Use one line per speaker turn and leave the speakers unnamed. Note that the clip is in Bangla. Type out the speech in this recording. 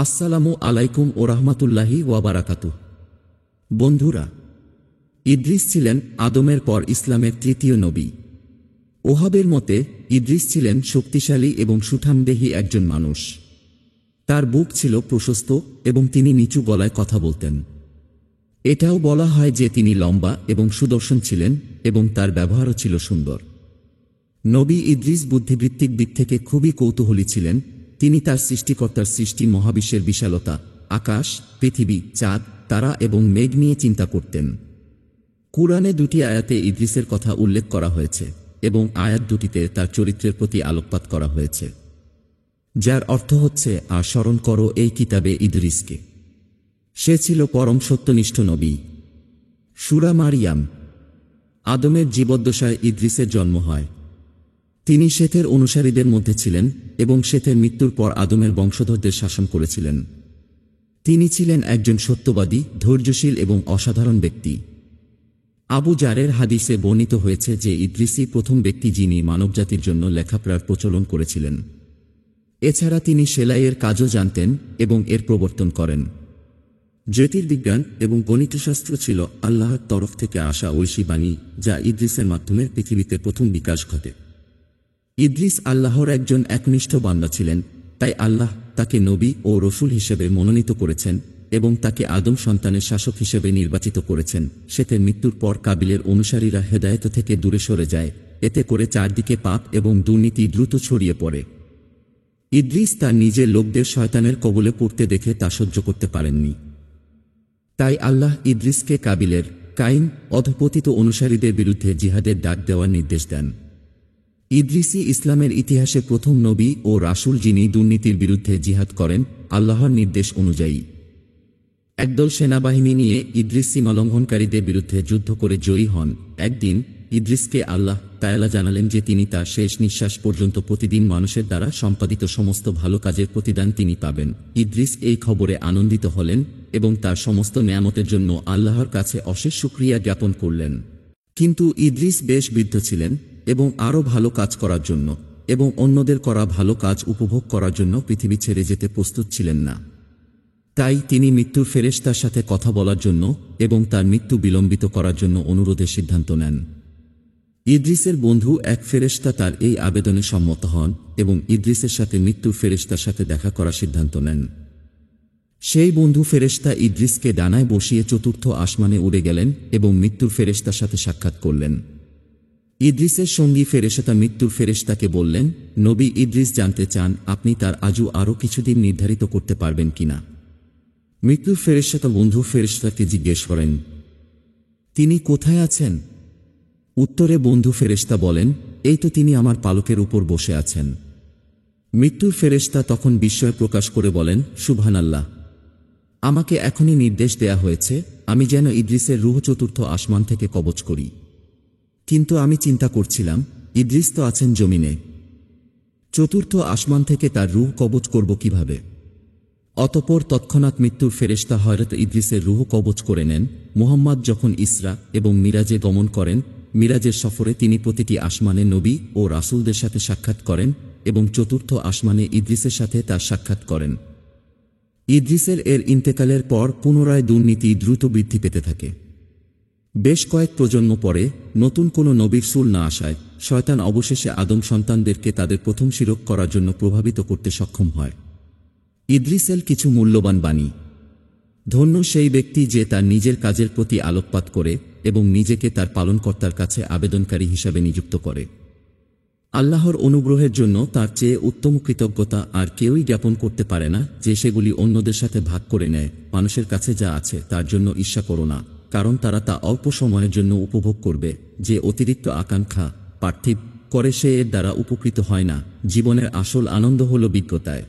আসসালামু আলাইকুম ও রাহমাতুল্লাহি ওয়া বারাকাতুহু। বন্ধুরা, ইদ্রিস ছিলেন আদমের পর ইসলামের তৃতীয় নবী। ওহাবের মতে ইদ্রিস ছিলেন শক্তিশালী এবং সুঠামদেহী একজন মানুষ। তার বুক ছিল প্রশস্ত এবং তিনি নিচু গলায় কথা বলতেন। এটাও বলা হয় যে তিনি লম্বা এবং সুদর্শন ছিলেন এবং তার ব্যবহারও ছিল সুন্দর। নবী ইদ্রিস বুদ্ধিবৃত্তিক দিক থেকে খুবই কৌতূহলী ছিলেন। তিনি তার সৃষ্টিকর্তার সৃষ্টি, মহাবিশ্বের বিশালতা, আকাশ, পৃথিবী, চাঁদ, তারা এবং মেঘ নিয়ে চিন্তা করতেন। কুরআনে দুটি আয়াতে ইদ্রিসের কথা উল্লেখ করা হয়েছে এবং আয়াত দুটিতে তার চরিত্রের প্রতি আলোকপাত করা হয়েছে, যার অর্থ হচ্ছে, আর স্মরণ করো এই কিতাবে ইদ্রিসকে, সে ছিল পরম সত্যনিষ্ঠ নবী। সূরা মারিয়াম। আদমের জীবদ্দশায় ইদ্রিসের জন্ম হয়। তিনি শেথের অনুসারীদের মধ্যে ছিলেন এবং শেথের মৃত্যুর পর আদমের বংশধরদের শাসন করেছিলেন। তিনি ছিলেন একজন সত্যবাদী, ধৈর্যশীল এবং অসাধারণ ব্যক্তি। আবু জারের হাদিসে বর্ণিত হয়েছে যে ইদ্রিসই প্রথম ব্যক্তি যিনি মানবজাতির জন্য লেখাপড়ার প্রচলন করেছিলেন। এছাড়া তিনি সেলাইয়ের কাজও জানতেন এবং এর প্রবর্তন করেন। জ্যোতির্বিজ্ঞান এবং গণিতশাস্ত্র ছিল আল্লাহর তরফ থেকে আসা ঐশী বাণী, যা ইদ্রিসের মাধ্যমে পৃথিবীতে প্রথম বিকাশ ঘটে। ইদ্রিস আল্লাহর একজন একনিষ্ঠ বান্দা ছিলেন, তাই আল্লাহ তাকে নবী ও রসুল হিসেবে মনোনীত করেছেন এবং তাকে আদম সন্তানের শাসক হিসেবে নির্বাচিত করেছেন। শেথের মৃত্যুর পর কাবিলের অনুসারীরা হেদায়েত থেকে দূরে সরে যায়, এতে করে চারদিকে পাপ এবং দুর্নীতি দ্রুত ছড়িয়ে পড়ে। ইদ্রিস তার নিজের লোকদের শয়তানের কবলে পড়তে দেখে তা সহ্য করতে পারেননি। তাই আল্লাহ ইদ্রিসকে কাবিলের, কাইন, অধঃপতিত অনুসারীদের বিরুদ্ধে জিহাদের ডাক দেওয়ার নির্দেশ দেন। ইদ্রিসই ইসলামের ইতিহাসে প্রথম নবী ও রাসূল যিনি দুর্নীতির বিরুদ্ধে জিহাদ করেন আল্লাহর নির্দেশ অনুযায়ী। একদল সেনাবাহিনী নিয়ে ইদ্রিস সীমালঙ্ঘনকারীদের বিরুদ্ধে যুদ্ধ করে জয়ী হন। একদিন ইদ্রিসকে আল্লাহ তাআলা জানালেন যে তিনি তার শেষ নিঃশ্বাস পর্যন্ত প্রতিদিন মানুষের দ্বারা সম্পাদিত সমস্ত ভালো কাজের প্রতিদান তিনি পাবেন। ইদ্রিস এই খবরে আনন্দিত হলেন এবং তার সমস্ত নেয়ামতের জন্য আল্লাহর কাছে অশেষ শুকরিয়া জ্ঞাপন করলেন। কিন্তু ইদ্রিস বেশ বৃদ্ধ ছিলেন এবং আরও ভালো কাজ করার জন্য এবং অন্যদের করা ভালো কাজ উপভোগ করার জন্য পৃথিবী ছেড়ে যেতে প্রস্তুত ছিলেন না। তাই তিনি মৃত্যুর ফেরেশতার সাথে কথা বলার জন্য এবং তার মৃত্যু বিলম্বিত করার জন্য অনুরোধের সিদ্ধান্ত নেন। ইদ্রিসের বন্ধু এক ফেরেশতা তার এই আবেদনে সম্মত হন এবং ইদ্রিসের সাথে মৃত্যুর ফেরেশতার সাথে দেখা করার সিদ্ধান্ত নেন। সেই বন্ধু ফেরেশতা ইদ্রিসকে ডানায় বসিয়ে চতুর্থ আসমানে উড়ে গেলেন এবং মৃত্যুর ফেরেশতার সাথে সাক্ষাৎ করলেন। ইদ্রিসের সঙ্গী ফেরেশতা মৃত্যুর ফেরেশতাকে বললেন, নবী ইদ্রিস জানতে চান আপনি তার আজও আরও কিছুদিন নির্ধারিত করতে পারবেন কিনা। মৃত্যুর ফেরেশতা বন্ধু ফেরেশতাকে জিজ্ঞেস করেন, তিনি কোথায় আছেন? উত্তরে বন্ধু ফেরেশতা বলেন, এই তো তিনি আমার পালকের উপর বসে আছেন। মৃত্যুর ফেরেশতা তখন বিস্ময় প্রকাশ করে বলেন, সুবহানাল্লাহ, আমাকে এখনই নির্দেশ দেয়া হয়েছে আমি যেন ইদ্রিসের রূহ চতুর্থ আসমান থেকে কবজ করি। কিন্তু আমি চিন্তা করছিলাম, ইদ্রিস তো আছেন জমিনে, চতুর্থ আসমান থেকে তার রূহ কবজ করব কিভাবে? অতঃপর তৎক্ষণাৎ মৃত্যুর ফেরেশতা হযরত ইদ্রিসের রূহ কবজ করে নেন। মুহাম্মদ যখন ইসরা এবং মিরাজে গমন করেন, মিরাজের সফরে তিনি প্রতিটি আসমানে নবী ও রাসূলদের সাথে সাক্ষাৎ করেন এবং চতুর্থ আসমানে ইদ্রিসের সাথে তার সাক্ষাৎ করেন। ইদ্রিসের এর ইন্তেকালের পর পুনরায় দুর্নীতি দ্রুত বৃদ্ধি পেতে থাকে। বেশ কয়েক প্রজন্ম পরে নতুন কোনো নবীর রাসূল না আসায় শয়তান অবশেষে আদম সন্তানদেরকে তাদের প্রথম শিরক করার জন্য প্রভাবিত করতে সক্ষম হয়। ইদ্রিসের কিছু মূল্যবান বাণী। ধন্য সেই ব্যক্তি যে তার নিজের কাজের প্রতি আলোকপাত করে এবং নিজেকে তার পালনকর্তার কাছে আবেদনকারী হিসাবে নিযুক্ত করে। আল্লাহর অনুগ্রহের জন্য তার চেয়ে উত্তম কৃতজ্ঞতা আর কেউই জ্ঞাপন করতে পারে না যে সেগুলি অন্যদের সাথে ভাগ করে নেয়। মানুষের কাছে যা আছে তার জন্য ঈর্ষা করো না, কারণ তারা তা অল্প সময়ের জন্য উপভোগ করবে। যে অতিরিক্ত আকাঙ্ক্ষা পার্থিব করে সে এর দ্বারা উপকৃত হয় না। জীবনের আসল আনন্দ হল বিজ্ঞতায়।